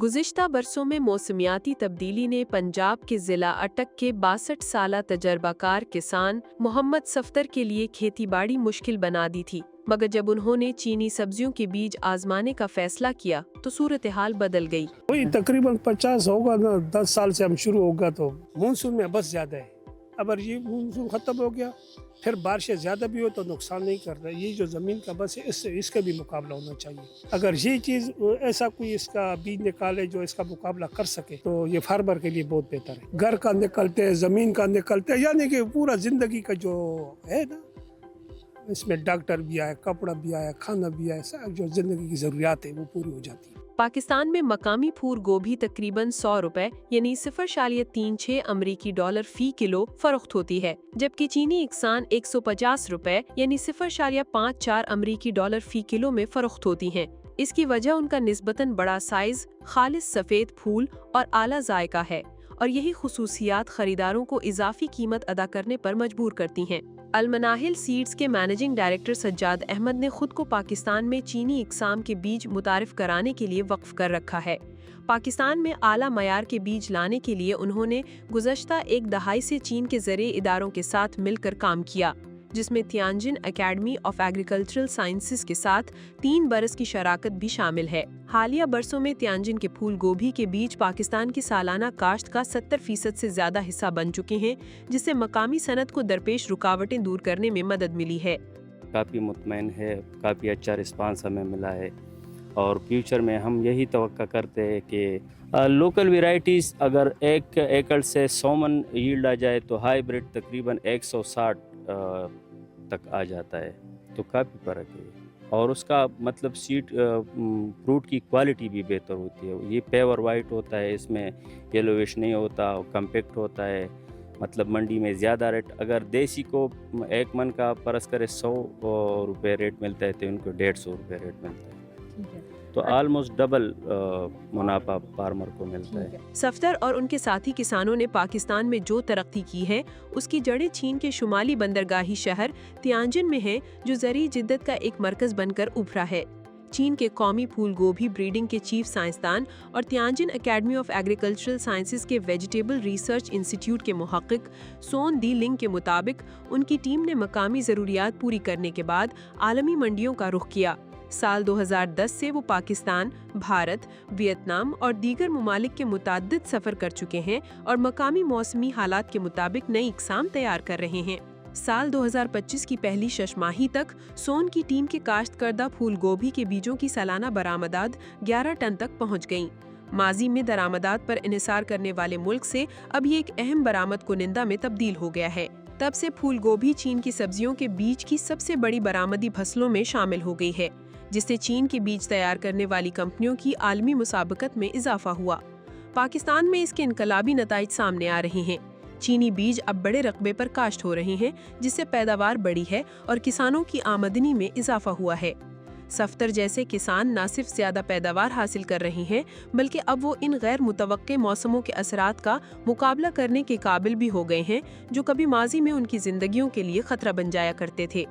गुज़िश्ता बरसों में मौसमियाती तब्दीली ने पंजाब के ज़िला अटक के 62 साला तजर्बाकार किसान मोहम्मद सफ्तर के लिए खेतीबाड़ी मुश्किल बना दी थी। मगर जब उन्होंने चीनी सब्जियों के बीज आजमाने का फैसला किया तो सूरत हाल बदल गई। वही तकरीबन 50 होगा ना, 10 साल से हम शुरू होगा तो मानसून में बस ज्यादा है। अगर ये मानसून खत्म हो गया फिर बारिशें ज्यादा भी हो तो नुकसान नहीं कर रहा। ये जो जमीन का बस है इससे इसका भी मुकाबला होना चाहिए। अगर ये चीज ऐसा कोई इसका बीज निकाले जो इसका मुकाबला कर सके तो ये फार्मर के लिए बहुत बेहतर है। घर का निकलते जमीन का निकलते, यानी कि पूरा जिंदगी का जो है ना, इसमें डॉक्टर भी आया, कपड़ा भी आया, खाना भी आया, जो जिंदगी की जरूरियात है वो पूरी हो जाती है। पाकिस्तान में मकामी फूल गोभी तकरीबन 100 रुपए यानी 0.36 अमरीकी डॉलर फी किलो फरोख्त होती है, जबकि चीनी इकसान 150 रुपए यानी 0.54 अमरीकी डॉलर फी किलो में फरोख्त होती हैं। इसकी वजह उनका निस्बतन बड़ा साइज, खालिस सफेद फूल और आला जायका है, और यही खुसूसियात खरीदारों को इजाफी कीमत अदा करने पर मजबूर करती हैं। अलमनाहिल सीड्स के मैनेजिंग डायरेक्टर सज्जाद अहमद ने खुद को पाकिस्तान में चीनी इकसाम के बीज मुतारिफ कराने के लिए वक्फ कर रखा है। पाकिस्तान में आला मयार के बीज लाने के लिए उन्होंने गुज़श्ता एक दहाई से चीन के ज़रिए इदारों के साथ मिलकर काम किया, जिसमें Tianjin academy of agricultural sciences के साथ 3 बरस की शराकत भी शामिल है। हालिया बरसों में तियानजिन के फूल गोभी के बीज पाकिस्तान की सालाना काश्त का 70% से ज्यादा हिस्सा बन चुके हैं, जिससे मकामी सनत को दरपेश रुकावटें दूर करने में मदद मिली है। काफ़ी मुतमईन है, काफ़ी अच्छा रिस्पांस हमें मिला है और फ्यूचर में हम यही तवक्का करते हैं कि लोकल वेराइटीज़ अगर 1 एकड़ से 100 मन यील्ड आ जाए तो हाइब्रिड तकरीबन 160 तक आ जाता है, तो काफ़ी फ़र्क है। और उसका मतलब सीड फ्रूट की क्वालिटी भी बेहतर होती है। ये पेवर वाइट होता है, इसमें येलोविश नहीं होता, कम्पैक्ट होता है। मतलब मंडी में ज़्यादा रेट, अगर देसी को 1 मन का परस करे 100 रुपये रेट मिलता है तो इनको 150 रुपये रेट मिलता है। तो ऑलमोस्ट डबल मुनाफा फार्मर को मिलता है। सफ्तर और उनके साथी किसानों ने पाकिस्तान में जो तरक्की की है उसकी जड़ें चीन के शुमाली बंदरगाही शहर तियानजिन में हैं, जो ज़री जिद्दत का एक मरकज़ बनकर उभरा है। चीन के कौमी फूल गोभी ब्रीडिंग के चीफ साइंसदान और Tianjin academy of agricultural sciences के वेजिटेबल रिसर्च इंस्टीट्यूट के मुहक्किक सोन दी लिंग के मुताबिक उनकी टीम ने मकामी ज़रूरियात पूरी करने के बाद आलमी मंडियों का रुख किया। साल 2010 से वो पाकिस्तान, भारत, वियतनाम और दीगर ममालिक के मुताद्दिद सफ़र कर चुके हैं और मकामी मौसमी हालात के मुताबिक नई इकसाम तैयार कर रहे हैं। साल 2025 की पहली शशमाही तक सोन की टीम के काश्त करदा फूल गोभी के बीजों की सालाना बरामदात 11 टन तक पहुंच गईं। माजी में दरामदात पर इन्हिसार करने वाले मुल्क से अब ये एक अहम बरामद कुनिंदा में तब्दील हो गया है। तब से फूल गोभी चीन की सब्जियों के बीज की सबसे बड़ी बरामदी फसलों में शामिल हो गई है, जिससे चीन के बीज तैयार करने वाली कंपनियों की आलमी मुसाबकत में इजाफा हुआ। पाकिस्तान में इसके इनकलाबी नताइज सामने आ रहे हैं। चीनी बीज अब बड़े रकबे पर काश्त हो रहे हैं, जिससे पैदावार बढ़ी है और किसानों की आमदनी में इजाफा हुआ है। सफ्तर जैसे किसान न सिर्फ ज्यादा पैदावार हासिल कर रहे हैं, बल्कि अब वो इन गैर मुतवक्के मौसमों के असरात का मुकाबला करने के काबिल भी हो गए हैं, जो कभी माजी में उनकी जिंदगियों के लिए खतरा बन जाया करते थे।